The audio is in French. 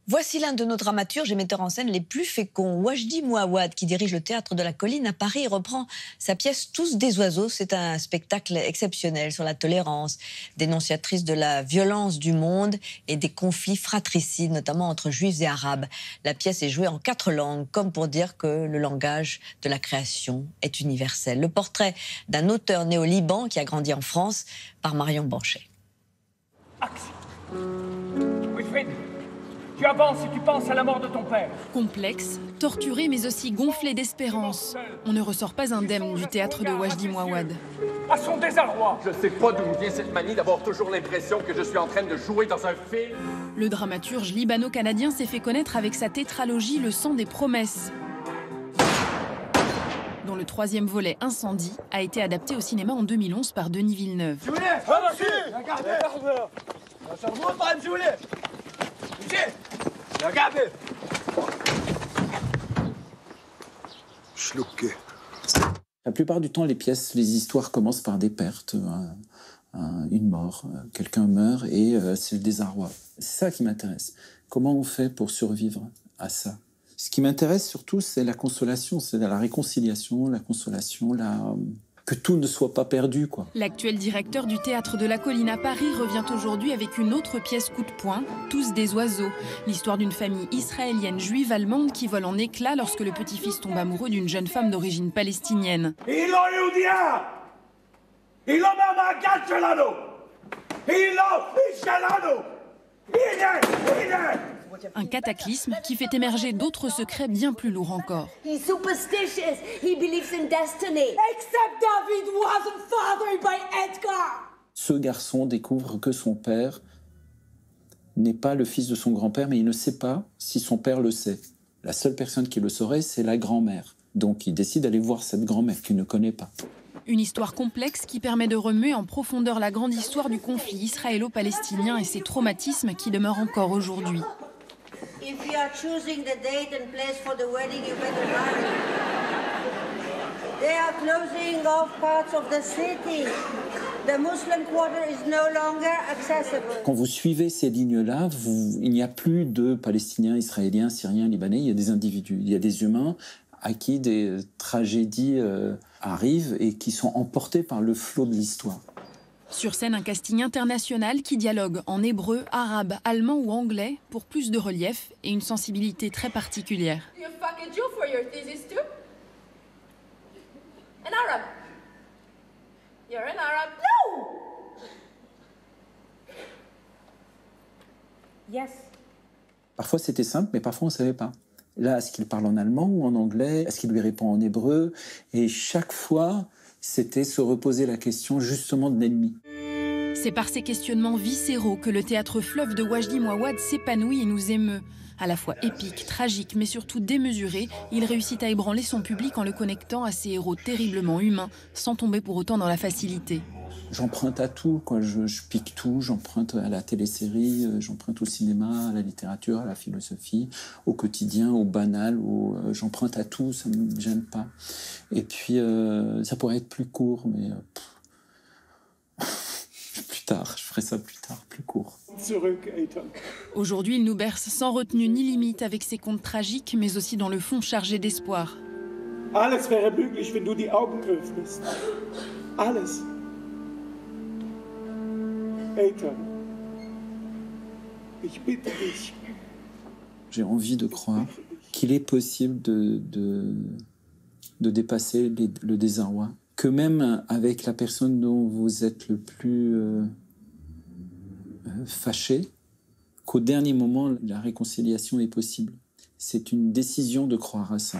Voici l'un de nos dramaturges et metteurs en scène les plus féconds, Wajdi Mouawad, qui dirige le Théâtre de la Colline à Paris et reprend sa pièce Tous des oiseaux. C'est un spectacle exceptionnel sur la tolérance, dénonciatrice de la violence du monde et des conflits fratricides, notamment entre juifs et arabes. La pièce est jouée en 4 langues, comme pour dire que le langage de la création est universel. Le portrait d'un auteur né au Liban qui a grandi en France par Marion Banchet. Action. Wilfried, tu avances et tu penses à la mort de ton père. Complexe, torturé mais aussi gonflé d'espérance. On ne ressort pas indemne du théâtre de Wajdi Mouawad. À son désarroi. Je sais pas d'où vient cette manie d'avoir toujours l'impression que je suis en train de jouer dans un film. Le dramaturge libano-canadien s'est fait connaître avec sa tétralogie Le sang des promesses, dont le 3e volet, Incendie, a été adapté au cinéma en 2011 par Denis Villeneuve. La plupart du temps, les pièces, les histoires commencent par des pertes, une mort, quelqu'un meurt et c'est le désarroi. C'est ça qui m'intéresse. Comment on fait pour survivre à ça? Ce qui m'intéresse surtout, c'est la consolation, c'est la réconciliation, la consolation, que tout ne soit pas perdu, quoi. L'actuel directeur du Théâtre de la Colline à Paris revient aujourd'hui avec une autre pièce coup de poing, Tous des oiseaux. L'histoire d'une famille israélienne juive allemande qui vole en éclats lorsque le petit-fils tombe amoureux d'une jeune femme d'origine palestinienne. Un cataclysme qui fait émerger d'autres secrets bien plus lourds encore. He's superstitious. He believes in destiny. Except David wasn't fathered by Edgar. Ce garçon découvre que son père n'est pas le fils de son grand-père, mais il ne sait pas si son père le sait. La seule personne qui le saurait, c'est la grand-mère. Donc il décide d'aller voir cette grand-mère qu'il ne connaît pas. Une histoire complexe qui permet de remuer en profondeur la grande histoire du conflit israélo-palestinien et ses traumatismes qui demeurent encore aujourd'hui. If you are choosing the date and place for the wedding, you better hurry. They are closing off parts of the city. The Muslim quarter is no longer accessible. Quand vous suivez ces lignes-là, il n'y a plus de Palestiniens, Israéliens, Syriens, Libanais. Il y a des individus, il y a des humains à qui des tragédies arrivent et qui sont emportés par le flot de l'histoire. Sur scène, un casting international qui dialogue en hébreu, arabe, allemand ou anglais pour plus de relief et une sensibilité très particulière. You fuck a Jew for your thesis too? An Arab? You're an Arab? No! Yes. Parfois c'était simple, mais parfois on ne savait pas. Là, est-ce qu'il parle en allemand ou en anglais? Est-ce qu'il lui répond en hébreu? Et chaque fois, c'était se reposer la question justement de l'ennemi. C'est par ces questionnements viscéraux que le théâtre fleuve de Wajdi Mouawad s'épanouit et nous émeut. À la fois épique, tragique, mais surtout démesuré, il réussit à ébranler son public en le connectant à ses héros terriblement humains, sans tomber pour autant dans la facilité. J'emprunte à tout, quoi. Je pique tout, j'emprunte à la télésérie, j'emprunte au cinéma, à la littérature, à la philosophie, au quotidien, au banal, j'emprunte à tout, ça ne me gêne pas. Et puis, ça pourrait être plus court, mais plus tard, je ferai ça plus tard, plus court. Aujourd'hui, il nous berce sans retenue ni limite avec ses contes tragiques, mais aussi dans le fond chargé d'espoir. Alles wäre möglich, wenn du die Augen öffnest. Alles. Ethan, ich bitte dich. J'ai envie de croire qu'il est possible de dépasser le désarroi. Que même avec la personne dont vous êtes le plus fâché, qu'au dernier moment, la réconciliation est possible. C'est une décision de croire à ça.